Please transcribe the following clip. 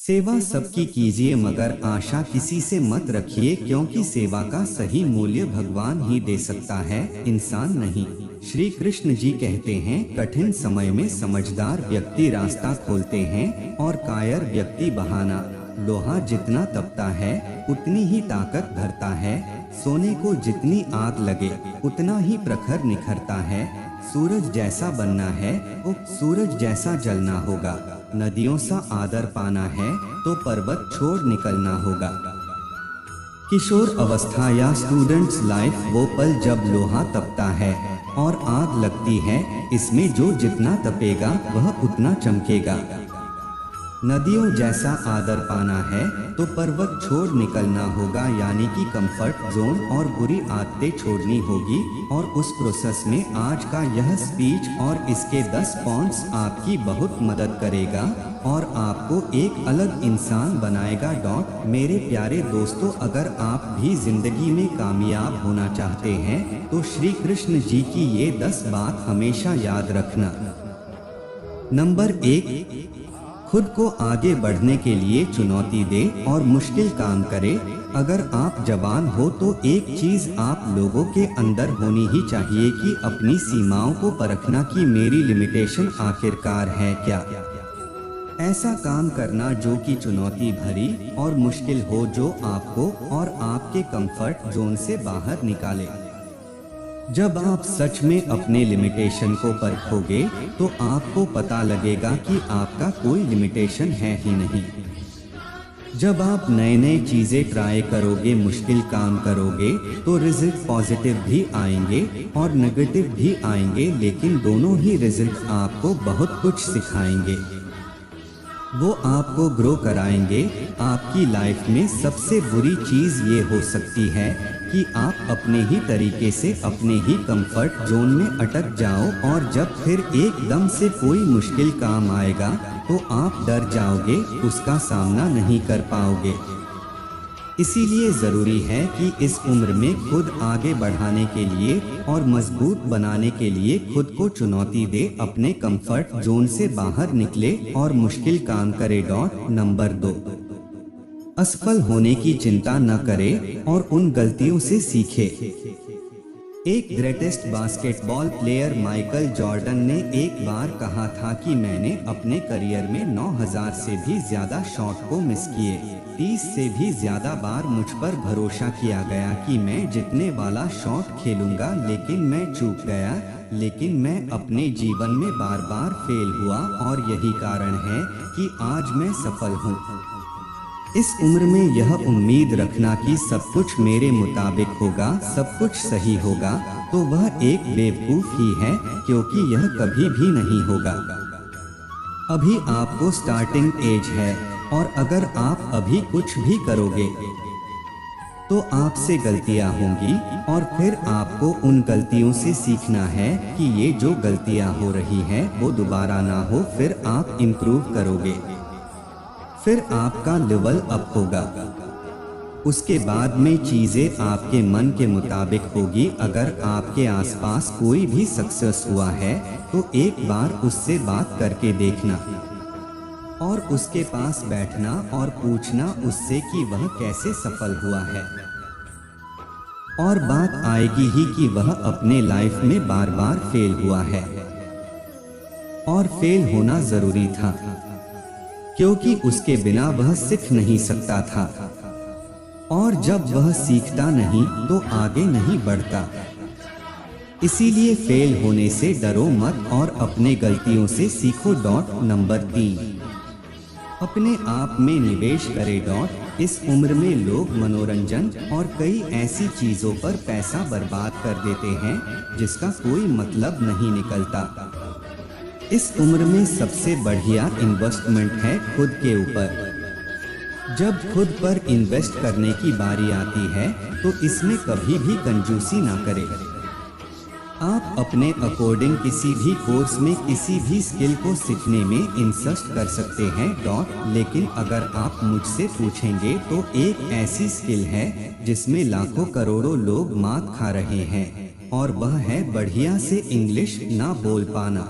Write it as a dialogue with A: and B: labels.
A: सेवा सबकी कीजिए मगर आशा किसी से मत रखिए, क्योंकि सेवा का सही मूल्य भगवान ही दे सकता है, इंसान नहीं। श्री कृष्ण जी कहते हैं, कठिन समय में समझदार व्यक्ति रास्ता खोलते हैं और कायर व्यक्ति बहाना। लोहा जितना तपता है उतनी ही ताकत धरता है। सोने को जितनी आग लगे उतना ही प्रखर निखरता है। सूरज जैसा बनना है वो सूरज जैसा जलना होगा। नदियों सा आदर पाना है तो पर्वत छोड़ निकलना होगा। किशोर अवस्था या स्टूडेंट्स लाइफ वो पल जब लोहा तपता है और आग लगती है, इसमें जो जितना तपेगा वह उतना चमकेगा। नदियों जैसा आदर पाना है तो पर्वत छोड़ निकलना होगा, यानी कि कंफर्ट जोन और बुरी आदतें छोड़नी होगी। और उस प्रोसेस में आज का यह स्पीच और इसके 10 पॉइंट्स आपकी बहुत मदद करेगा और आपको एक अलग इंसान बनाएगा। मेरे प्यारे दोस्तों, अगर आप भी जिंदगी में कामयाब होना चाहते हैं तो श्री कृष्ण जी की ये 10 बात हमेशा याद रखना। नंबर 1, खुद को आगे बढ़ने के लिए चुनौती दे और मुश्किल काम करे। अगर आप जवान हो तो एक चीज आप लोगों के अंदर होनी ही चाहिए कि अपनी सीमाओं को परखना कि मेरी लिमिटेशन आखिरकार है क्या। ऐसा काम करना जो कि चुनौती भरी और मुश्किल हो, जो आपको और आपके कंफर्ट जोन से बाहर निकाले। जब आप सच में अपने लिमिटेशन को परखोगे तो आपको पता लगेगा कि आपका कोई लिमिटेशन है ही नहीं। जब आप नए नए चीजें ट्राई करोगे, मुश्किल काम करोगे तो रिजल्ट पॉजिटिव भी आएंगे और नेगेटिव भी आएंगे, लेकिन दोनों ही रिजल्ट आपको बहुत कुछ सिखाएंगे। वो आपको ग्रो कराएंगे। आपकी लाइफ में सबसे बुरी चीज ये हो सकती है कि आप अपने ही तरीके से अपने ही कंफर्ट जोन में अटक जाओ और जब फिर एकदम से कोई मुश्किल काम आएगा तो आप डर जाओगे, उसका सामना नहीं कर पाओगे। इसीलिए जरूरी है कि इस उम्र में खुद आगे बढ़ाने के लिए और मजबूत बनाने के लिए खुद को चुनौती दे, अपने कंफर्ट जोन से बाहर निकले और मुश्किल काम करे। नंबर 2, असफल होने की चिंता न करे और उन गलतियों से सीखे। एक greatest basketball player Michael Jordan ने एक बार कहा था कि मैंने अपने करियर में 9000 से भी ज्यादा शॉट को मिस किए। 30 से भी ज्यादा बार मुझ पर भरोसा किया गया कि मैं जीतने वाला शॉट खेलूंगा, लेकिन मैं चूक गया। लेकिन मैं अपने जीवन में बार बार फेल हुआ और यही कारण है कि आज मैं सफल हूँ। इस उम्र में यह उम्मीद रखना कि सब कुछ मेरे मुताबिक होगा, सब कुछ सही होगा, तो वह एक बेवकूफ ही है, क्योंकि यह कभी भी नहीं होगा। अभी आपको स्टार्टिंग एज है और अगर आप अभी कुछ भी करोगे तो आपसे गलतियां होंगी और फिर आपको उन गलतियों से सीखना है कि ये जो गलतियां हो रही हैं वो दोबारा ना हो, फिर आप इम्प्रूव करोगे, फिर आपका लेवल अप होगा। उसके बाद में चीजें आपके मन के मुताबिक होगी। अगर आपके आसपास कोई भी सक्सेस हुआ है तो एक बार उससे बात करके देखना और उसके पास बैठना और पूछना उससे कि वह कैसे सफल हुआ है। और बात आएगी ही कि वह अपने लाइफ में बार बार फेल हुआ है और फेल होना जरूरी था, क्योंकि उसके बिना वह सीख नहीं सकता था और जब वह सीखता नहीं तो आगे नहीं बढ़ता। इसीलिए फेल होने से डरो मत और अपने गलतियों से सीखो। नंबर 3, अपने आप में निवेश करें। इस उम्र में लोग मनोरंजन और कई ऐसी चीजों पर पैसा बर्बाद कर देते हैं जिसका कोई मतलब नहीं निकलता। इस उम्र में सबसे बढ़िया इन्वेस्टमेंट है खुद के ऊपर। जब खुद पर इन्वेस्ट करने की बारी आती है तो इसमें कभी भी कंजूसी ना करें। आप अपने अकॉर्डिंग किसी भी कोर्स में किसी भी स्किल को सीखने में इन्वेस्ट कर सकते हैं। लेकिन अगर आप मुझसे पूछेंगे तो एक ऐसी स्किल है जिसमें लाखों करोड़ों लोग मात खा रहे हैं और वह है बढ़िया से इंग्लिश ना बोल पाना।